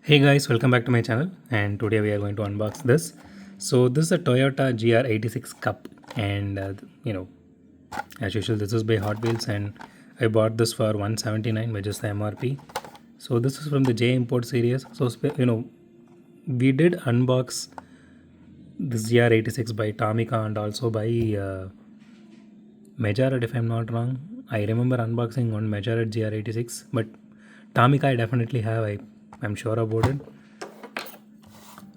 Hey guys, welcome back to my channel, and today we are going to unbox this. So this is a Toyota GR86 Cup, and as usual this is by Hot Wheels, and I bought this for 179, which is the MRP. So this is from the J Import series. So we did unbox this GR86 by Tomica and also by Majorette, if I'm not wrong. I remember unboxing on Majorette GR86, but Tomica I definitely have. I'm sure about it.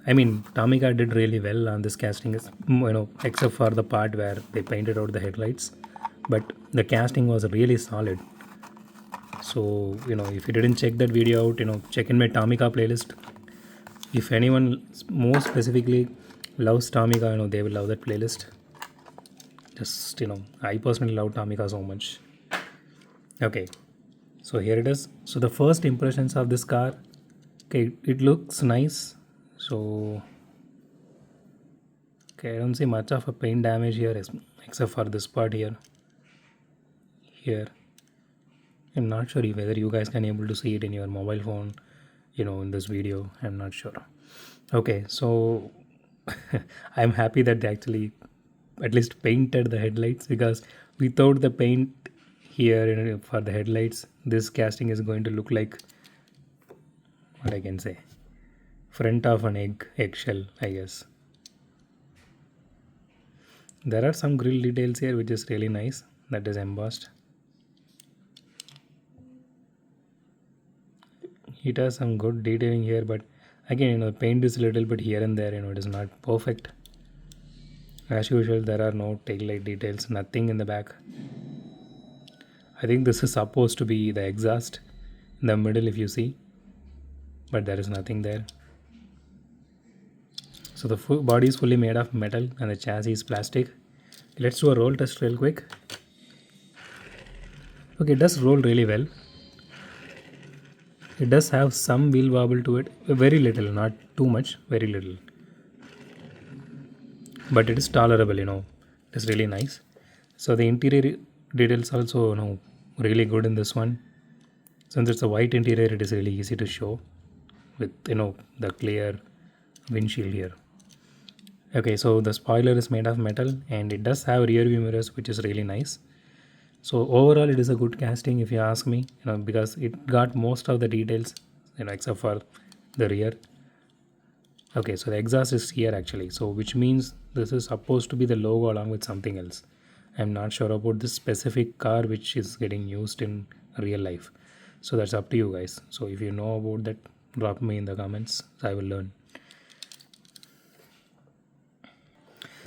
I mean, Tomica did really well on this casting, except for the part where they painted out the headlights. But the casting was really solid. So, if you didn't check that video out, check in my Tomica playlist. If anyone more specifically loves Tomica, they will love that playlist. Just, I personally love Tomica so much. Okay, so here it is. So the first impressions of this car, okay, it looks nice. So okay, I don't see much of a paint damage here except for this part here. I'm not sure whether you guys can able to see it in your mobile phone, in this video. I'm not sure. Okay, so I'm happy that they actually at least painted the headlights, because without the paint here for the headlights, this casting is going to look like, what I can say, front of an eggshell, I guess. There are some grill details here which is really nice, that is embossed. It has some good detailing here, but again, the paint is a little bit here and there, it is not perfect. As usual, there are no taillight details, nothing in the back. I think this is supposed to be the exhaust in the middle, if you see, but there is nothing there. So the body is fully made of metal and the chassis is plastic. Let's do a roll test real quick. Okay, it does roll really well. It does have some wheel wobble to it, very little, not too much, very little. But it is tolerable, It's really nice. So the interior details also, really good in this one. Since it's a white interior, it is really easy to show with, the clear windshield here. Okay, so the spoiler is made of metal and it does have rear view mirrors, which is really nice. So overall, it is a good casting if you ask me, because it got most of the details, except for the rear. Okay, so the exhaust is here actually, so which means this is supposed to be the logo along with something else. I'm not sure about this specific car which is getting used in real life. So that's up to you guys. So if you know about that, drop me in the comments, so I will learn.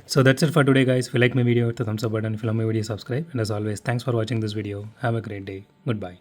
So that's it for today guys. If you like my video, hit the thumbs up button. If you love my video, subscribe. And as always, thanks for watching this video. Have a great day. Goodbye.